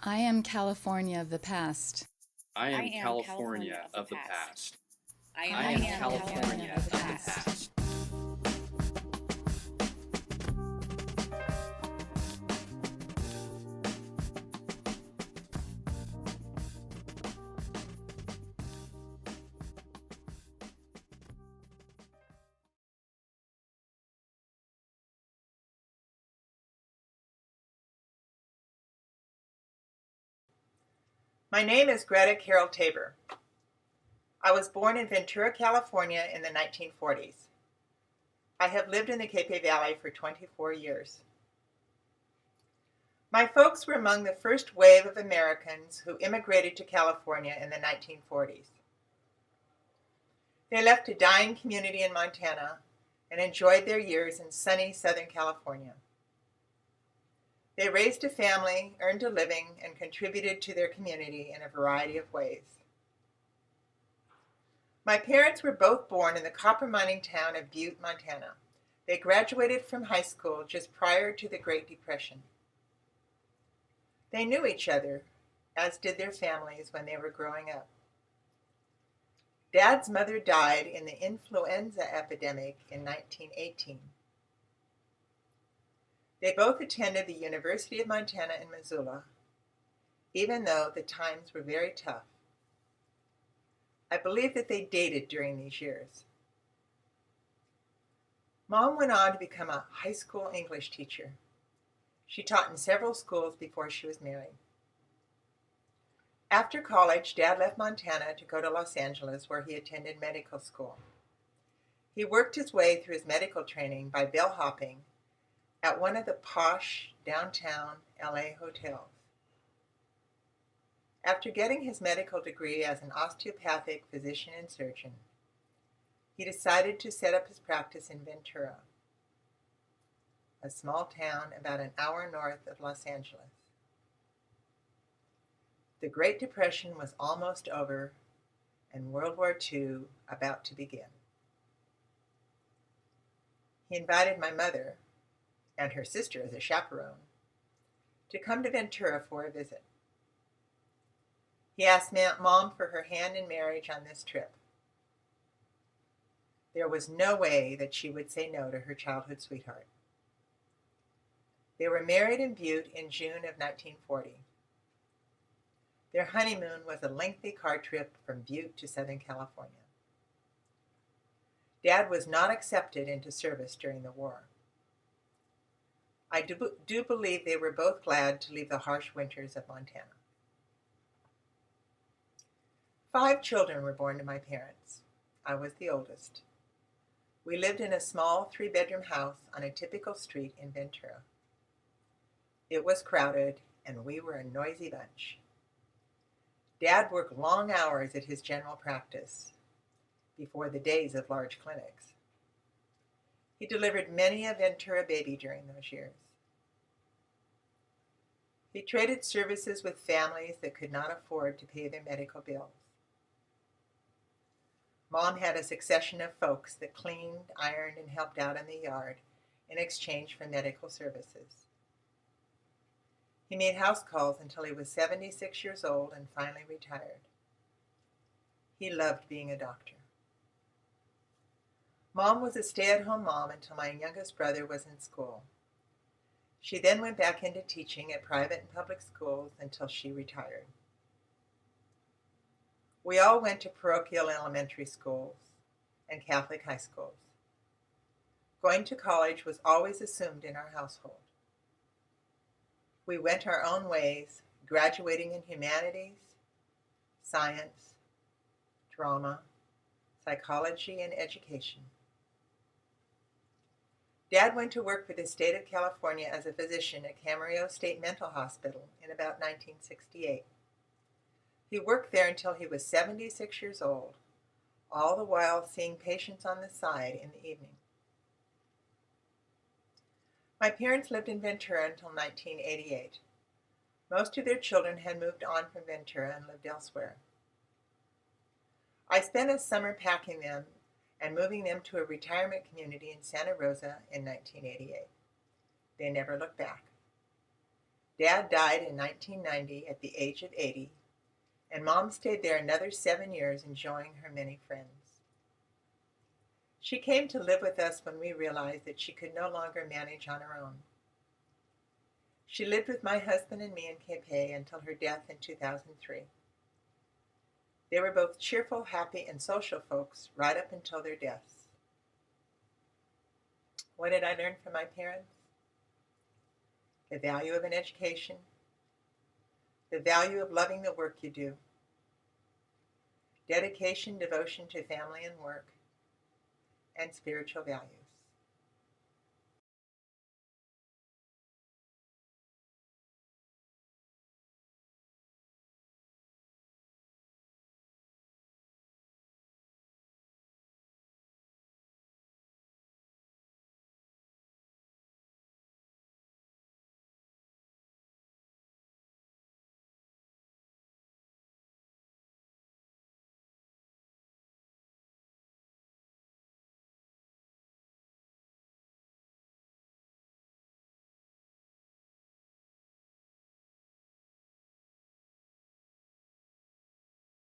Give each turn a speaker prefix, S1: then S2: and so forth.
S1: I am California of the past.
S2: I
S3: I
S2: am
S3: am California
S2: California
S3: of the
S2: of the
S3: past.
S2: past.
S3: I
S2: I
S1: I
S2: am
S3: am
S1: am
S3: California
S1: California
S3: of
S2: California
S1: of
S3: the
S1: the
S2: of the
S3: past.
S1: past.
S2: past.
S4: My name is Greta Taber. I was born in Ventura, California in the 1940s. I have lived in the Capay Valley for 24 years. My folks were among the first wave of Americans who immigrated to California in the 1940s. They left a dying community in Montana and enjoyed their years in sunny Southern California. They raised a family, earned a living, and contributed to their community in a variety of ways. My parents were both born in the copper mining town of Butte, Montana. They graduated from high school just prior to the Great Depression. They knew each other, as did their families when they were growing up. Dad's mother died in the influenza epidemic in 1918. They both attended the University of Montana in Missoula, even though the times were very tough. I believe that they dated during these years. Mom went on to become a high school English teacher. She taught in several schools before she was married. After college, Dad left Montana to go to Los Angeles, where he attended medical school. He worked his way through his medical training by bellhopping at one of the posh downtown LA hotels. After getting his medical degree as an osteopathic physician and surgeon, he decided to set up his practice in Ventura, a small town about an hour north of Los Angeles. The Great Depression was almost over and World War II about to begin. He invited my mother and her sister as a chaperone to come to Ventura for a visit. He asked Mom for her hand in marriage on this trip. There was no way that she would say no to her childhood sweetheart. They were married in Butte in June of 1940. Their honeymoon was a lengthy car trip from Butte to Southern California. Dad was not accepted into service during the war. I do believe they were both glad to leave the harsh winters of Montana. 5 children were born to my parents. I was the oldest. We lived in a small 3-bedroom house on a typical street in Ventura. It was crowded, and we were a noisy bunch. Dad worked long hours at his general practice before the days of large clinics. He delivered many a Ventura baby during those years. He traded services with families that could not afford to pay their medical bills. Mom had a succession of folks that cleaned, ironed, and helped out in the yard in exchange for medical services. He made house calls until he was 76 years old and finally retired. He loved being a doctor. Mom was a stay-at-home mom until my youngest brother was in school. She then went back into teaching at private and public schools until she retired. We all went to parochial elementary schools and Catholic high schools. Going to college was always assumed in our household. We went our own ways, graduating in humanities, science, drama, psychology, and education. Dad went to work for the state of California as a physician at Camarillo State Mental Hospital in about 1968. He worked there until he was 76 years old, all the while seeing patients on the side in the evening. My parents lived in Ventura until 1988. Most of their children had moved on from Ventura and lived elsewhere. I spent a summer packing them and moving them to a retirement community in Santa Rosa in 1988. They never looked back. Dad died in 1990 at the age of 80, and Mom stayed there another 7 years enjoying her many friends. She came to live with us when we realized that she could no longer manage on her own. She lived with my husband and me in Capay until her death in 2003. They were both cheerful, happy, and social folks right up until their deaths. What did I learn from my parents? The value of an education, the value of loving the work you do, dedication, devotion to family and work, and spiritual values.